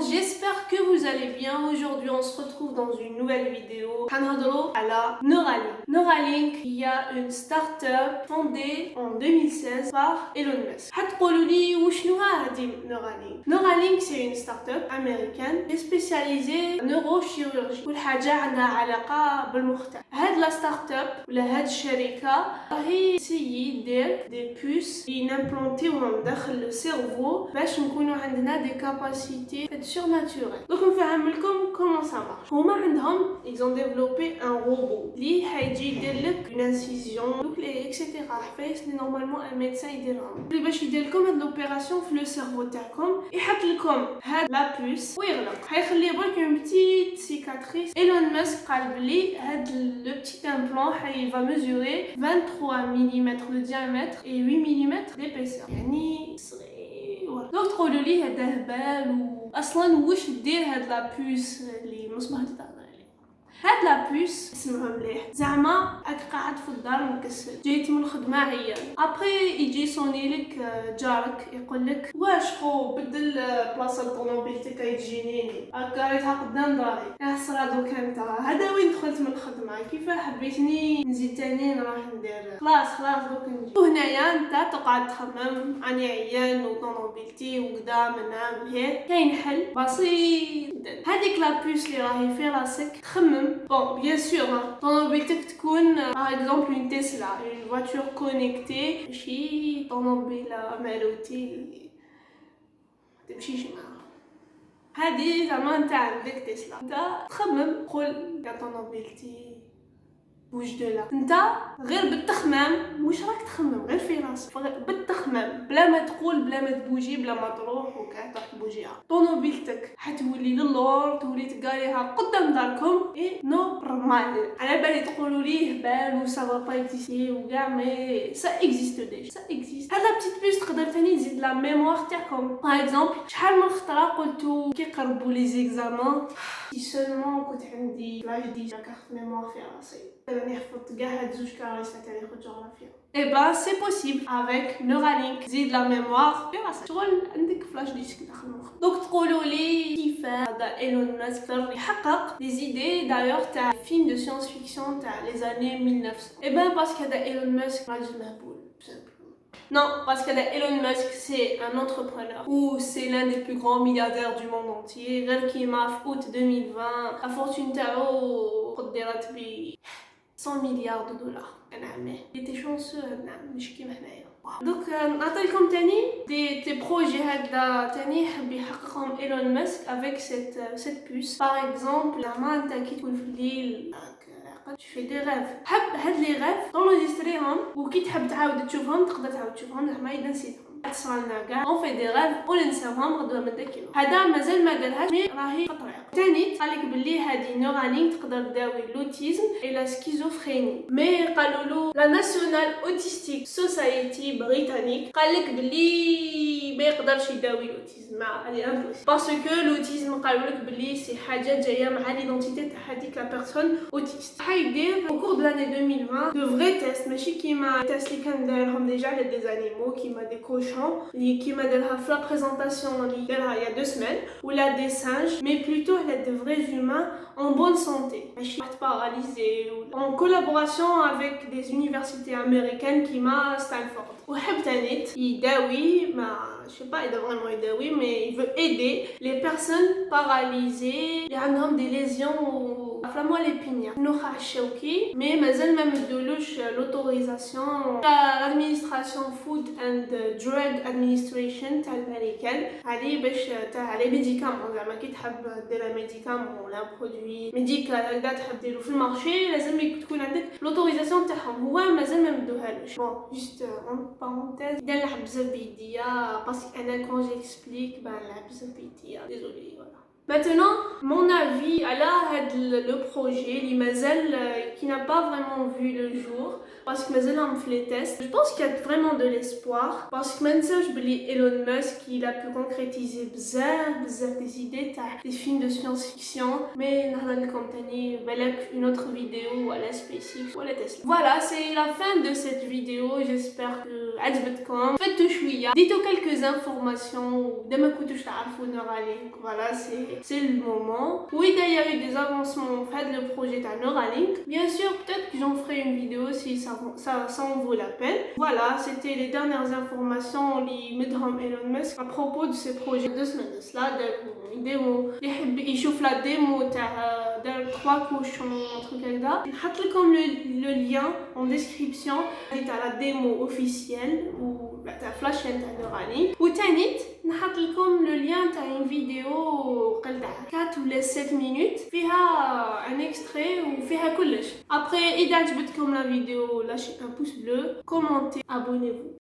j'espère que vous allez bien. Aujourd'hui, on se retrouve dans une nouvelle vidéo. هنهضروا على Neuralink. Neuralink, il y a une start-up fondée en 2016 par Elon Musk. هتقولوا لي وشنو هذه Neuralink? Neuralink, c'est une start-up américaine spécialisée en neurochirurgie. كل حاجة عندها علاقة بالمخ. هاد لا ستارت-اب ولا هاد الشركة راهي تسيي دير دي بوس اللي نامبلونتيوهم داخل السيرفو باش نكونوا عندنا دي كاباسيتي سورناتوريل. دوك نفهم لكم كومون سا مارش. هما عندهم ils ont développé un robot اللي حيجي يدير لك une incision دوك لي اكسيتيرا حفايس اللي نورمالمون ان ميدسان يديرهم اللي باش يدير لكم هاد لوبيراسيون في لو سيرفو تاعكم يحط لكم هاد لا بوس ويغلق حيخلي برك اون بتيت سيكاتريس. ايلون ماسك قال بلي هاد لو بتيت امبلون حي va mesurer 23 mm de diamètre et 8 mm d'épaisseur يعني صغير. دوك تقولوا لي هذا هبال واصلا واش دير هاد لا بوس اللي مصباح تهضر عليه. هاد لا بوس اسمها مليح زعما راك قاعد في الدار مكسل جيت من الخدمه عيان ابري يجي صوني لك جارك يقول لك واش خو بدل بلاصه الطوموبيل تاعك تجيني كاريتها قدام داري يا حسره دوك انت هذا وين دخلت من الخدمه كيف حبيتني نزيد تاني نروح ندير خلاص دوك نجي وهنايا انت تقعد تخمم راني عيان وطوموبيلتي وقدام نعمل هيك كاين حل بسيط. هذيك لا بوس اللي راهي في راسك تخمم بون بيان سور طوموبيلتك تكون باغ اكزومبل اون تسلا اون فواتور كونيكتي ماشي طوموبيله مالوتي تمشيش معاها. هذه زعما انت عندك تسلا انت تخمم قول يا طوموبيلتي بوج دو لا انت غير بالتخمام واش راك تخمم غير في راسك بالتخمام بلا ما تقول بلا ما تبوجي بلا ما تروح وكاع تروح تبوجيها. طوموبيلتك حتولي للور تولي تقاريها قدام داركم اي نورمال. على بالي تقولوا لي هبال و سافا با اكزيستي وكاع مي سا اكزيست ديجا سا اكزيست. هاد لا بتيت بيس تقدر تاني تزيد لا ميموار تاعكم باغ اكزومبل شحال من خطره قلتو كي قربوا لي زيكزامان سي سولمون كنت عندي لاج دي كارت ميموار في راسي راني حفظت كاع هاد زوج كاريسات تاع الجغرافيا. اي با سي بوسيبل افيك نورالينك زيد لا ميموار في راسك شغل عندك فلاش ديسك داخل المخ. دوك تقولوا لي كيف هذا ايلون ماسك يحقق لي زيدي دايوغ تاع فيلم دو ساينس فيكسيون تاع لي زاني 1900. اي با باسكو هذا ايلون ماسك راجل مهبول. Non, parce que Elon Musk, c'est un entrepreneur ou c'est l'un des plus grands milliardaires du monde entier. Rien qui m'a août 2020, la fortune Tao, 100 milliards de dollars. Il était chanceux, مش كيما حنايا. Donc نعطيكم تاني des projets هكذا تاني يحب يحققهم ايلون ماسك avec cette puce. Par exemple, زعما انت كي تكون في الليل tu fais des rêves. حب هاد لي rêves تونجستريهم وكي تحب تعاود تشوفهم تقدر تعاود تشوفهم زعما اذا نسيتهم. تصرالنا كاع اون في دي ريف وننساوهم غدوه من داكينو. هذا مازال ما دارهاش مي راهي في الطريق. ثاني قالك باللي هذه نورالينك تقدر تداوي لوتيزم الا سكيزوفريني مي قالوا له لا ناسيونال اوتيستيك سوسايتي بريطانيك قالك باللي ما يقدرش يداوي لوتيزم مع هذه امبوسيبل باسكو لوتيزم قالوا لك باللي سي حاجه جايه مع ليدونتيتي تاع هذيك لا بيرسون اوتيست. حيدير au cours de l'année 2020 de vrais tests ماشي كيما تيست اللي كان دايرهم ديجا على دي زانيمو كيما دي اللي كيما دارها في لا بريزونطاسيون اللي دارها il y a 2 semaines ولا دي singes mais plutôt على دي vrais humains en bonne santé ماشي واحد باراليزي en collaboration avec des universités américaines كيما ستانفورد. وحب تاني يداوي ما je sais pas il doit vraiment يداوي mais il veut aider les personnes paralysées اللي عندهم des lésions في لا moelle épinière النخاع الشوكي مي مازال ما مدولوش لوتوريزاسيون l'administration food and drug administration تاع الامريكان هذه باش تاع لي ميديكامون زعما كي تحب دير ميديكامون ولا برودوي ميديكال هكذا تحب ديرو في المارشي لازم تكون عندك لوتوريزاسيون تاعهم هو مازال ما مدوهالوش. بون جوست اون بارونتيز اذا نلعب بزاف بيديا باسكو انا كون جيكسبليك نلعب بزاف بيديا ديزولي فوالا Maintenant, mon avis à le projet, qui n'a pas vraiment vu le jour, parce que Mazel a fait les tests. Je pense qu'il y a vraiment de l'espoir, parce que maintenant je dis Elon Musk, il a pu concrétiser bzaf des idées, des films de science-fiction, mais une autre vidéo à la SpaceX ou à la Tesla. Voilà, c'est la fin de cette vidéo. J'espère que عجبتكم. Faites شوية. Dites quelques informations. دايما كنتوش تعرفوا Neuralink. Voilà, c'est le moment. Oui, d'ailleurs, il y a eu des avancements fait le projet de Neuralink. Bien sûr, peut-être que j'en ferai une vidéo si ça en vaut la peine. Voilà, c'était les dernières informations de Elon Musk à propos de ce projet. 2 semaines de cela, il chauffe la démo de 3 cochons, un truc comme ça. Je vais mettre le lien en description de la démo officielle ou la chaîne de Neuralink. Et ensuite, je vais mettre le lien de une vidéo de 4 ou 7 minutes. Il y a un extrait ou il y a tout. Après, si vous avez aimé la vidéo, lâchez un pouce bleu, commentez, abonnez-vous.